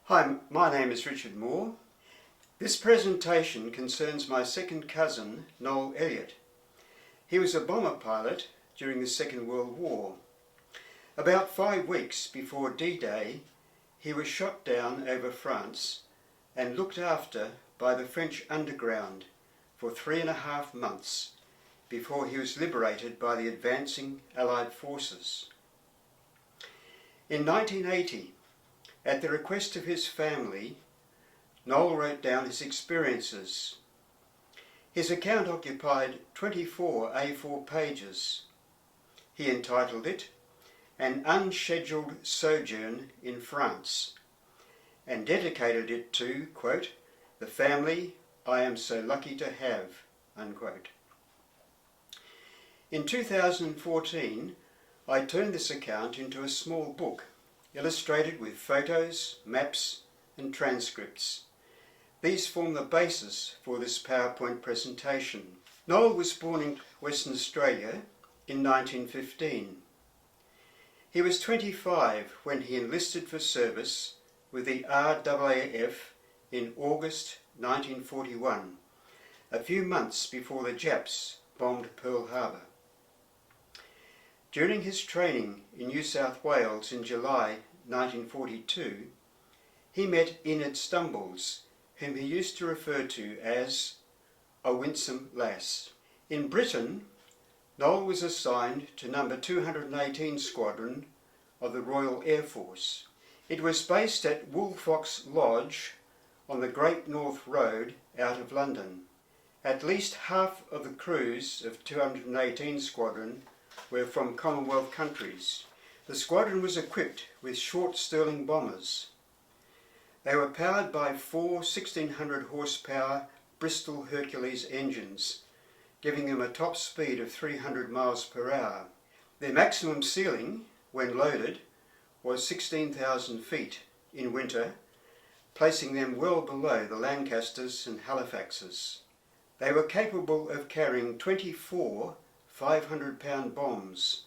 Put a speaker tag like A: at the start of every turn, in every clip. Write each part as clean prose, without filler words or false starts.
A: Hi, my name is Richard Moore. This presentation concerns my second cousin, Noel Eliot. He was a bomber pilot during the Second World War. About 5 weeks before D-Day, he was shot down over France and looked after by the French underground for 3.5 months before he was liberated by the advancing Allied forces. In 1980, at the request of his family, Noel wrote down his experiences. His account occupied 24 A4 pages. He entitled it An Unscheduled Sojourn in France and dedicated it to, quote, "the family I am so lucky to have," unquote. In 2014, I turned this account into a small book, illustrated with photos, maps and transcripts. These form the basis for this PowerPoint presentation. Noel was born in Western Australia in 1915. He was 25 when he enlisted for service with the RAAF in August 1941, a few months before the Japs bombed Pearl Harbor. During his training in New South Wales in July 1942, he met Enid Stumbles, whom he used to refer to as a winsome lass. In Britain, Noel was assigned to number 218 Squadron of the Royal Air Force. It was based at Woolfox Lodge on the Great North Road out of London. At least half of the crews of 218 Squadron were from Commonwealth countries. The squadron was equipped with short Stirling bombers. They were powered by 4 1600 horsepower Bristol Hercules engines, giving them a top speed of 300 miles per hour. Their maximum ceiling, when loaded, was 16,000 feet in winter, placing them well below the Lancasters and Halifaxes. They were capable of carrying 24 500-pound bombs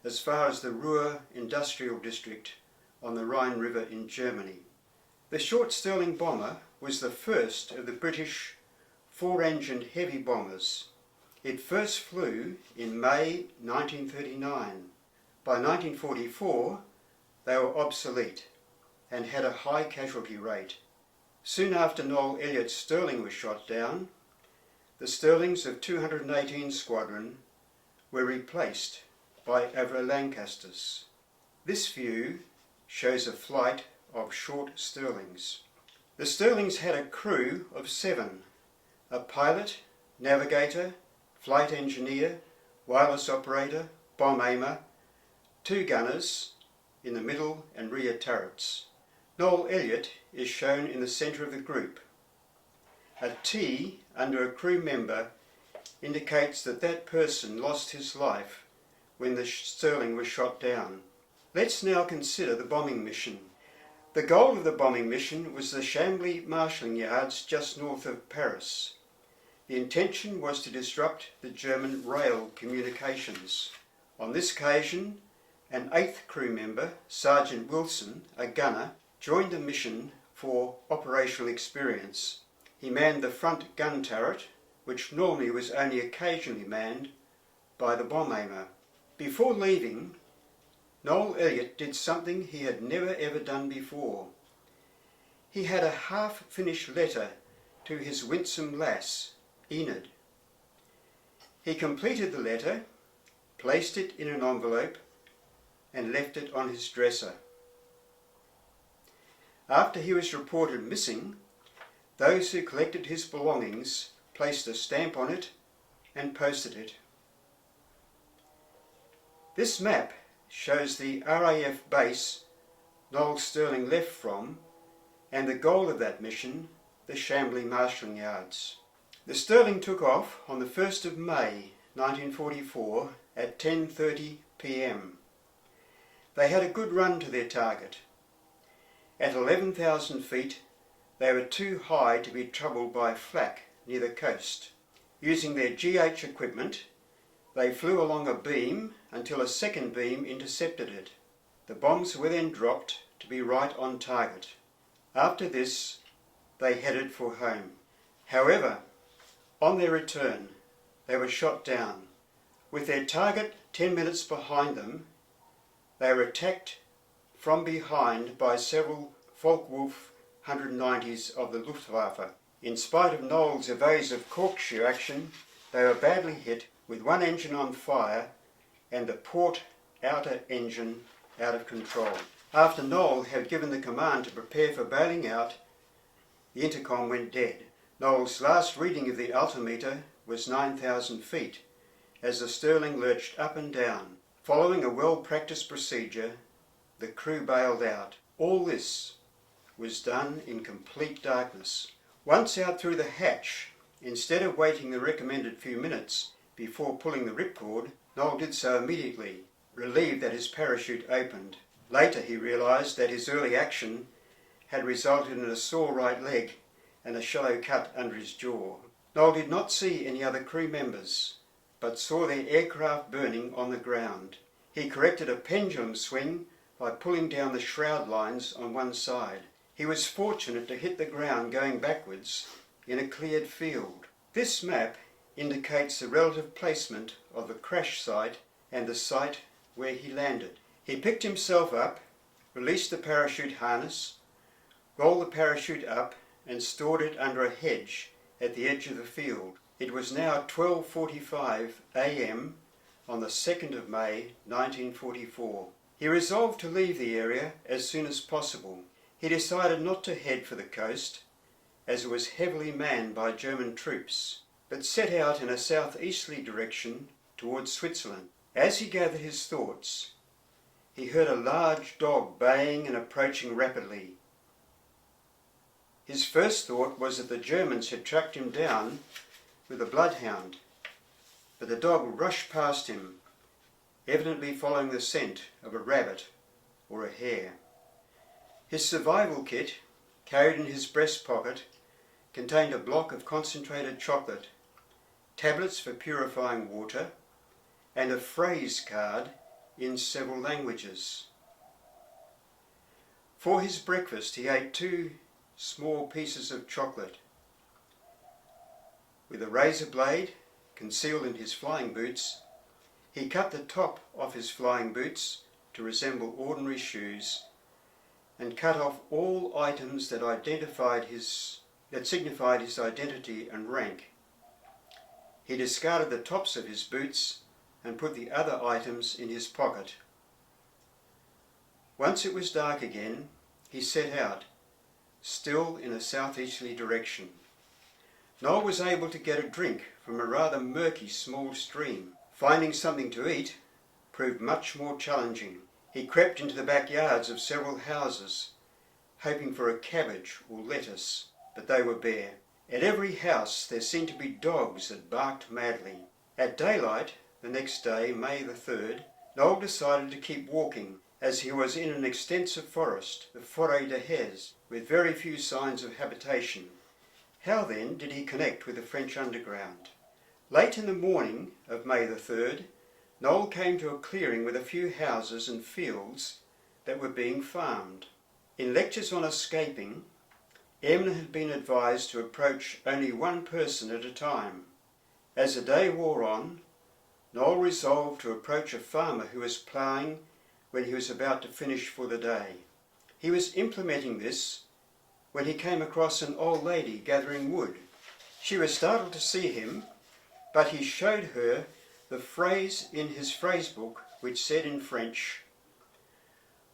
A: as far as the Ruhr industrial district on the Rhine River in Germany. The short Stirling bomber was the first of the British 4-engined heavy bombers. It first flew in May 1939. By 1944, they were obsolete and had a high casualty rate. Soon after Noel Eliot's Stirling was shot down, the Stirlings of 218 Squadron were replaced by Avro Lancasters. This view shows a flight of short Stirlings. The Stirlings had a crew of 7, a pilot, navigator, flight engineer, wireless operator, bomb aimer, 2 gunners in the middle and rear turrets. Noel Eliot is shown in the centre of the group. A T under a crew member indicates that that person lost his life when the Stirling was shot down. Let's now consider the bombing mission. The goal of the bombing mission was the Chambly marshalling yards just north of Paris. The intention was to disrupt the German rail communications. On this occasion, an 8th crew member, Sergeant Wilson, a gunner, joined the mission for operational experience. He manned the front gun turret, which normally was only occasionally manned by the bomb aimer. Before leaving, Noel Eliot did something he had never ever done before. He had a half-finished letter to his winsome lass, Enid. He completed the letter, placed it in an envelope, and left it on his dresser. After he was reported missing, those who collected his belongings placed a stamp on it and posted it. This map shows the RAF base Noel Stirling left from and the goal of that mission, the Chambly marshalling yards. The Stirling took off on the 1st of May 1944 at 10:30 p.m. They had a good run to their target. At 11,000 feet, they were too high to be troubled by flak near the coast. Using their GH equipment, they flew along a beam until a second beam intercepted it. The bombs were then dropped to be right on target. After this, they headed for home. However, on their return, they were shot down. With their target 10 minutes behind them, they were attacked from behind by several Focke-Wulf 190s of the Luftwaffe. In spite of Noel's evasive corkscrew action, they were badly hit, with one engine on fire and the port outer engine out of control. After Noel had given the command to prepare for bailing out, the intercom went dead. Noel's last reading of the altimeter was 9,000 feet, as the Sterling lurched up and down. Following a well-practiced procedure, the crew bailed out. All this was done in complete darkness. Once out through the hatch, instead of waiting the recommended few minutes before pulling the ripcord, Noel did so immediately, relieved that his parachute opened. Later he realised that his early action had resulted in a sore right leg and a shallow cut under his jaw. Noel did not see any other crew members, but saw their aircraft burning on the ground. He corrected a pendulum swing by pulling down the shroud lines on one side. He was fortunate to hit the ground going backwards in a cleared field. This map indicates the relative placement of the crash site and the site where he landed. He picked himself up, released the parachute harness, rolled the parachute up and stored it under a hedge at the edge of the field. It was now 12:45 a.m. on the 2nd of May 1944. He resolved to leave the area as soon as possible. He decided not to head for the coast, as it was heavily manned by German troops, but set out in a southeasterly direction towards Switzerland. As he gathered his thoughts, he heard a large dog baying and approaching rapidly. His first thought was that the Germans had tracked him down with a bloodhound, but the dog rushed past him, evidently following the scent of a rabbit or a hare. His survival kit, carried in his breast pocket, contained a block of concentrated chocolate, tablets for purifying water, and a phrase card in several languages. For his breakfast he ate 2 small pieces of chocolate. With a razor blade concealed in his flying boots, he cut the top off his flying boots to resemble ordinary shoes and cut off all items that signified his identity and rank. He discarded the tops of his boots and put the other items in his pocket. Once it was dark again, he set out, still in a southeasterly direction. Noel was able to get a drink from a rather murky small stream. Finding something to eat proved much more challenging. He crept into the backyards of several houses, hoping for a cabbage or lettuce, but they were bare. At every house there seemed to be dogs that barked madly. At daylight the next day, May the 3rd, Noel decided to keep walking, as he was in an extensive forest, the Forêt de Hez, with very few signs of habitation. How then did he connect with the French underground? Late in the morning of May the 3rd, Noel came to a clearing with a few houses and fields that were being farmed. In lectures on escaping, airmen had been advised to approach only one person at a time. As the day wore on, Noel resolved to approach a farmer who was ploughing when he was about to finish for the day. He was implementing this when he came across an old lady gathering wood. She was startled to see him, but he showed her the phrase in his phrasebook which said in French,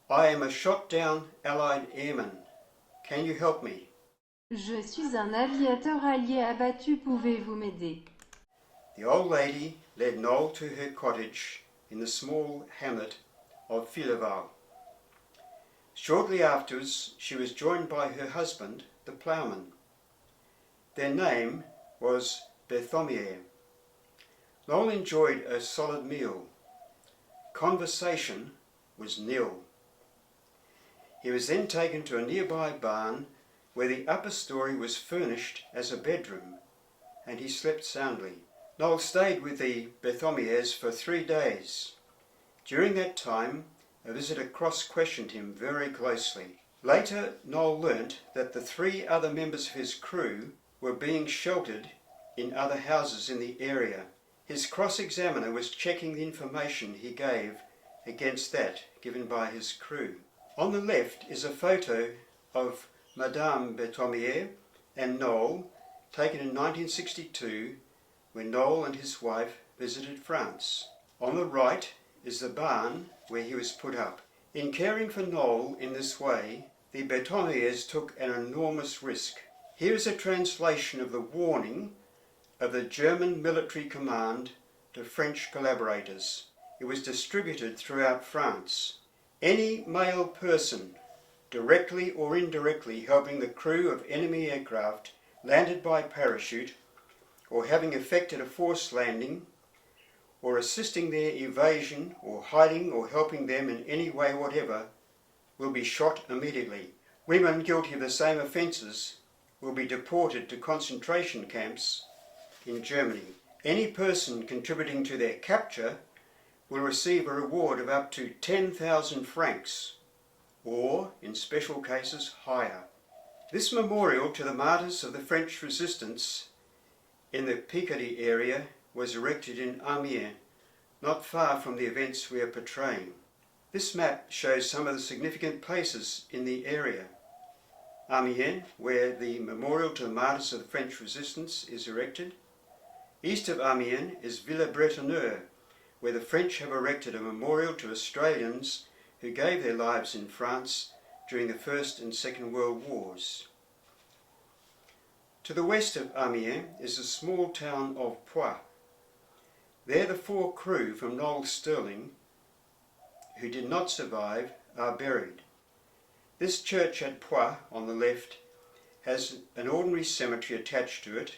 A: "I am a shot-down Allied airman. Can you help me?"
B: Je suis un aviateur allié abattu, pouvez-vous m'aider?
A: The old lady led Noel to her cottage in the small hamlet of Fliers. Shortly afterwards she was joined by her husband, the ploughman. Their name was Berthomier. Noel enjoyed a solid meal. Conversation was nil. He was then taken to a nearby barn where the upper story was furnished as a bedroom, and he slept soundly. Noel stayed with the Berthomiers for 3 days. During that time, a visitor cross-questioned him very closely. Later, Noel learnt that the 3 other members of his crew were being sheltered in other houses in the area. His cross-examiner was checking the information he gave against that given by his crew. On the left is a photo of Madame Berthomier and Noel, taken in 1962 when Noel and his wife visited France. On the right is the barn where he was put up. In caring for Noel in this way, the Berthomiers took an enormous risk. Here is a translation of the warning of the German military command to French collaborators. It was distributed throughout France. Any male person, directly or indirectly helping the crew of enemy aircraft landed by parachute, or having effected a forced landing, or assisting their evasion, or hiding or helping them in any way whatever, will be shot immediately. Women guilty of the same offences will be deported to concentration camps in Germany. Any person contributing to their capture will receive a reward of up to 10,000 francs, or, in special cases, higher. This memorial to the martyrs of the French resistance in the Picardy area was erected in Amiens, not far from the events we are portraying. This map shows some of the significant places in the area. Amiens, where the memorial to the martyrs of the French resistance is erected. East of Amiens is Villers-Bretonneux, where the French have erected a memorial to Australians who gave their lives in France during the First and Second World Wars. To the west of Amiens is the small town of Poix. There the 4 crew from Noel Sterling, who did not survive, are buried. This church at Poix, on the left, has an ordinary cemetery attached to it,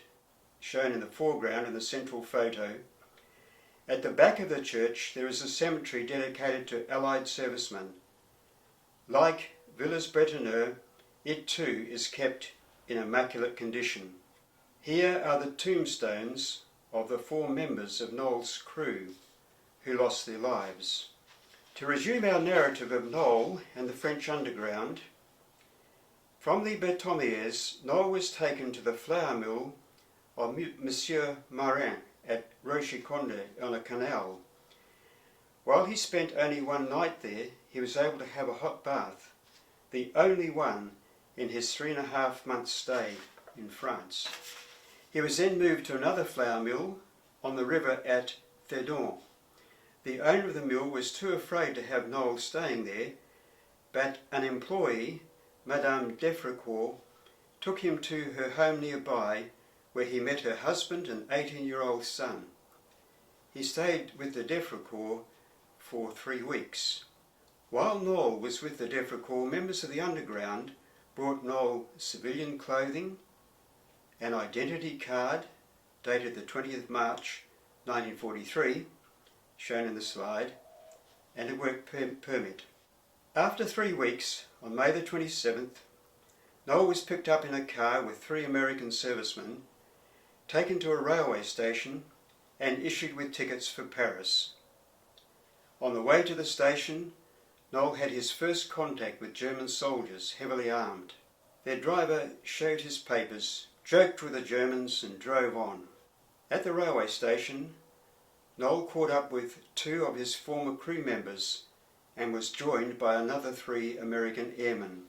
A: shown in the foreground in the central photo. At the back of the church there is a cemetery dedicated to Allied servicemen. Like Villers-Bretonneux, it too is kept in immaculate condition. Here are the tombstones of the 4 members of Noel's crew who lost their lives. To resume our narrative of Noel and the French underground, from the Berthomiers, Noel was taken to the flour mill of Monsieur Marin at Roche-Conde on a canal. While he spent only 1 night there, he was able to have a hot bath, the only one in his 3.5-month stay in France. He was then moved to another flour mill on the river at Verdun. The owner of the mill was too afraid to have Noel staying there, but an employee, Madame Defricourt, took him to her home nearby, where he met her husband and 18-year-old son. He stayed with the Defricourt for 3 weeks. While Noel was with the Defricourt, members of the underground brought Noel civilian clothing, an identity card dated the 20th March 1943, shown in the slide, and a work permit. After 3 weeks, on May the 27th, Noel was picked up in a car with 3 American servicemen, taken to a railway station and issued with tickets for Paris. On the way to the station, Noel had his first contact with German soldiers, heavily armed. Their driver showed his papers, joked with the Germans and drove on. At the railway station, Noel caught up with 2 of his former crew members and was joined by another 3 American airmen.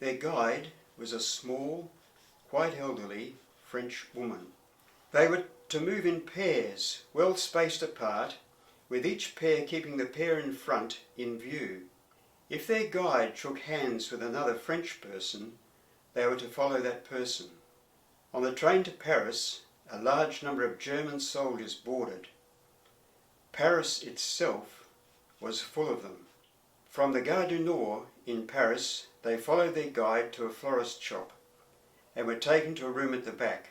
A: Their guide was a small, quite elderly French woman. They were to move in pairs, well spaced apart, with each pair keeping the pair in front in view. If their guide shook hands with another French person, they were to follow that person. On the train to Paris, a large number of German soldiers boarded. Paris itself was full of them. From the Gare du Nord in Paris, they followed their guide to a florist shop and were taken to a room at the back.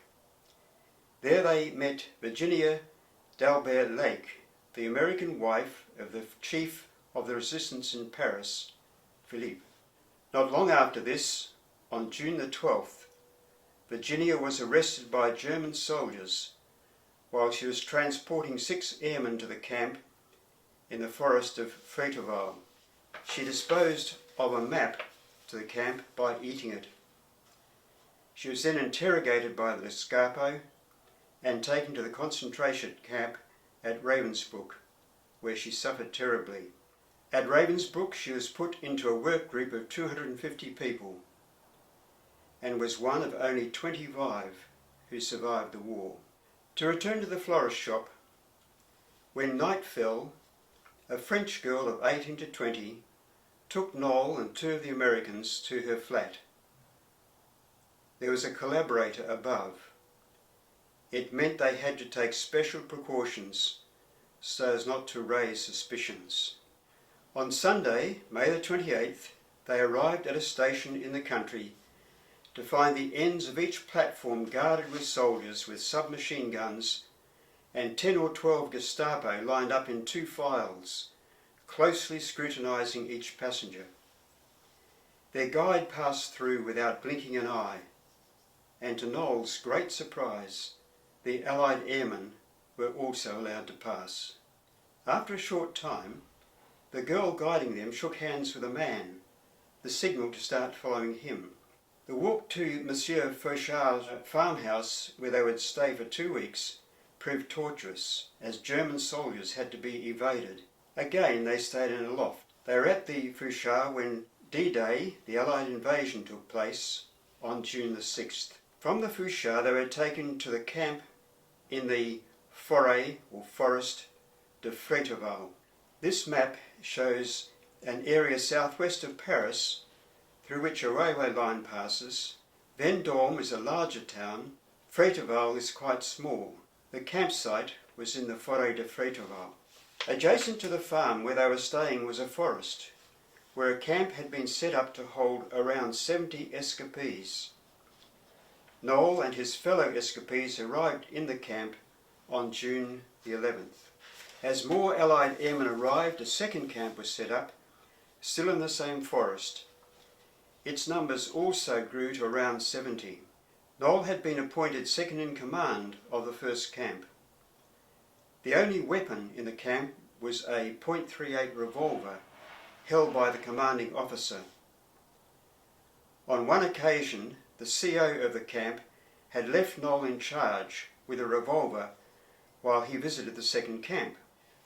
A: There they met Virginia d'Albert Lake, the American wife of the chief of the resistance in Paris, Philippe. Not long after this, on June the 12th, Virginia was arrested by German soldiers while she was transporting 6 airmen to the camp in the forest of Fréteval. She disposed of a map to the camp by eating it. She was then interrogated by the Gestapo and taken to the concentration camp at Ravensbrück, where she suffered terribly. At Ravensbrück she was put into a work group of 250 people and was one of only 25 who survived the war. To return to the florist shop, when night fell, a French girl of 18 to 20 took Noel and two of the Americans to her flat. There was a collaborator above. It meant they had to take special precautions so as not to raise suspicions. On Sunday, May the 28th, they arrived at a station in the country to find the ends of each platform guarded with soldiers with submachine guns and 10 or 12 Gestapo lined up in 2 files, closely scrutinising each passenger. Their guide passed through without blinking an eye, and to Noel's great surprise, the Allied airmen were also allowed to pass. After a short time, the girl guiding them shook hands with a man, the signal to start following him. The walk to Monsieur Fauchard's farmhouse, where they would stay for 2 weeks, proved torturous, as German soldiers had to be evaded. Again they stayed in a loft. They were at the Fauchard when D-Day, the Allied invasion, took place on June the 6th. From the Fauchard they were taken to the camp in the Forêt or Forest de Fréteval. This map shows an area southwest of Paris through which a railway line passes. Vendôme is a larger town. Fréteval is quite small. The campsite was in the Forêt de Fréteval. Adjacent to the farm where they were staying was a forest, where a camp had been set up to hold around 70 escapees. Noel and his fellow escapees arrived in the camp on June the 11th. As more Allied airmen arrived, a second camp was set up, still in the same forest. Its numbers also grew to around 70. Noel had been appointed second in command of the first camp. The only weapon in the camp was a .38 revolver held by the commanding officer. On one occasion, the CO of the camp had left Noel in charge with a revolver while he visited the second camp.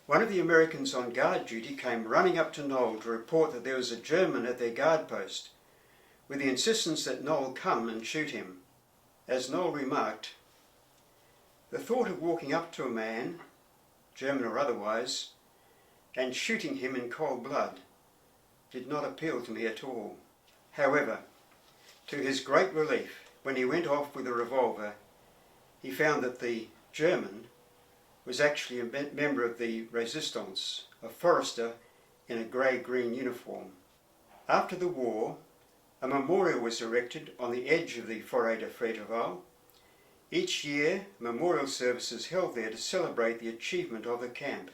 A: One of the Americans on guard duty came running up to Noel to report that there was a German at their guard post, with the insistence that Noel come and shoot him. As Noel remarked, "The thought of walking up to a man, German or otherwise, and shooting him in cold blood did not appeal to me at all." However, to his great relief, when he went off with a revolver, he found that the German was actually a member of the Resistance, a forester in a grey-green uniform. After the war, a memorial was erected on the edge of the Forêt de Fréteval. Each year, memorial services held there to celebrate the achievement of the camp.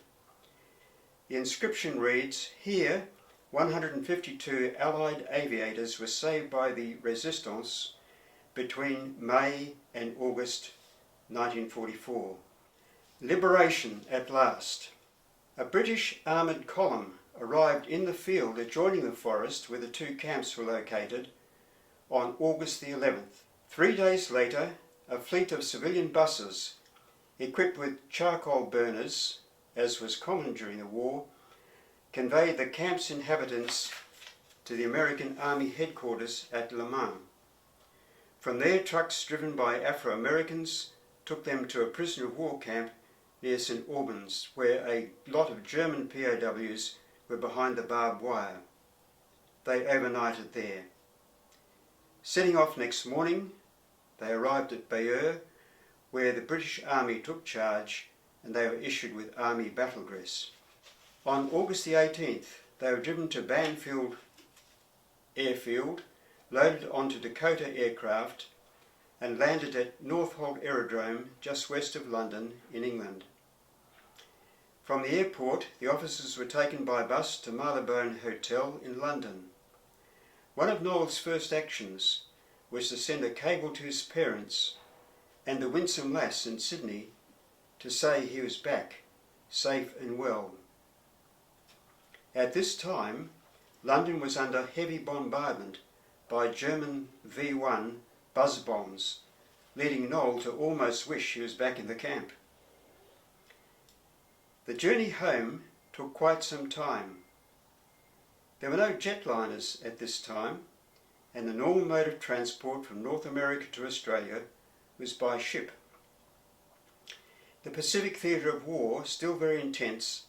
A: The inscription reads, "Here, 152 Allied aviators were saved by the Resistance between May and August 1944. Liberation at last. A British armoured column arrived in the field adjoining the forest where the 2 camps were located on August the 11th. 3 days later, a fleet of civilian buses equipped with charcoal burners, as was common during the war, conveyed the camp's inhabitants to the American Army headquarters at Le Mans. From there, trucks driven by Afro-Americans took them to a prisoner of war camp near St. Albans, where a lot of German POWs were behind the barbed wire. They overnighted there. Setting off next morning, they arrived at Bayeux, where the British Army took charge and they were issued with Army battle dress. On August the 18th, they were driven to Banfield Airfield, loaded onto Dakota aircraft and landed at Northolt Aerodrome just west of London in England. From the airport, the officers were taken by bus to Marylebone Hotel in London. One of Noel's first actions was to send a cable to his parents and the winsome lass in Sydney to say he was back, safe and well. At this time, London was under heavy bombardment by German V1 buzz bombs, leading Noel to almost wish he was back in the camp. The journey home took quite some time. There were no jetliners at this time, and the normal mode of transport from North America to Australia was by ship. The Pacific theatre of war, still very intense,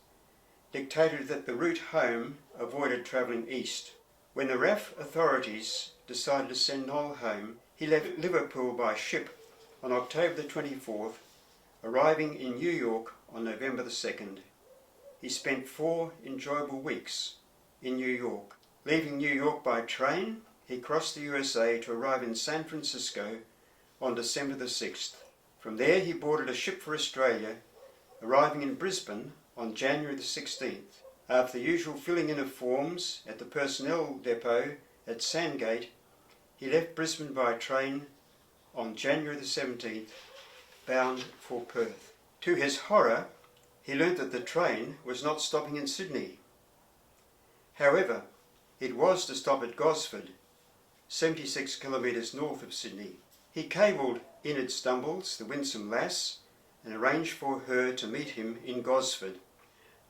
A: dictated that the route home avoided travelling east. When the RAF authorities decided to send Noel home, he left Liverpool by ship on October the 24th, arriving in New York on November the 2nd. He spent 4 enjoyable weeks in New York. Leaving New York by train, he crossed the USA to arrive in San Francisco on December the 6th. From there he boarded a ship for Australia, arriving in Brisbane on January the 16th. After the usual filling in of forms at the personnel depot at Sandgate, he left Brisbane by train on January the 17th, bound for Perth. To his horror, he learnt that the train was not stopping in Sydney. However, it was to stop at Gosford, 76 kilometres north of Sydney. He cabled Enid Stumbles, the winsome lass, and arranged for her to meet him in Gosford.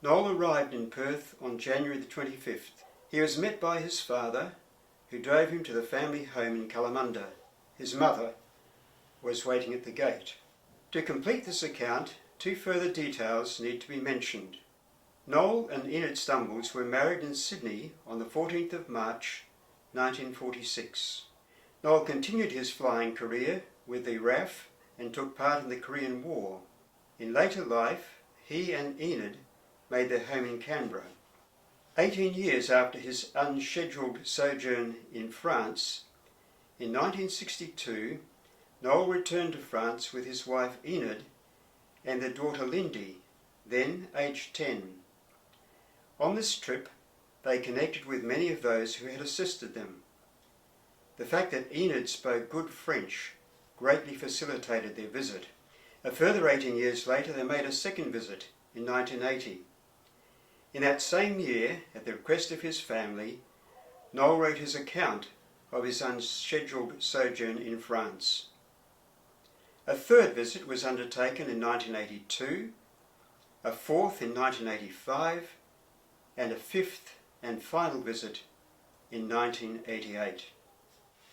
A: Noel arrived in Perth on January the 25th. He was met by his father, who drove him to the family home in Kalamunda. His mother was waiting at the gate. To complete this account, 2 further details need to be mentioned. Noel and Enid Stumbles were married in Sydney on the 14th of March 1946. Noel continued his flying career with the RAF and took part in the Korean War. In later life, he and Enid made their home in Canberra. 18 years after his unscheduled sojourn in France, in 1962, Noel returned to France with his wife Enid and their daughter Lindy, then aged 10. On this trip, they connected with many of those who had assisted them. The fact that Enid spoke good French greatly facilitated their visit. A further 18 years later, they made a second visit in 1980. In that same year, at the request of his family, Noel wrote his account of his unscheduled sojourn in France. A third visit was undertaken in 1982, a fourth in 1985, and a fifth and final visit in 1988.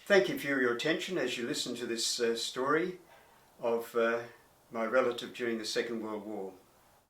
A: Thank you for your attention as you listen to this story of my relative during the Second World War.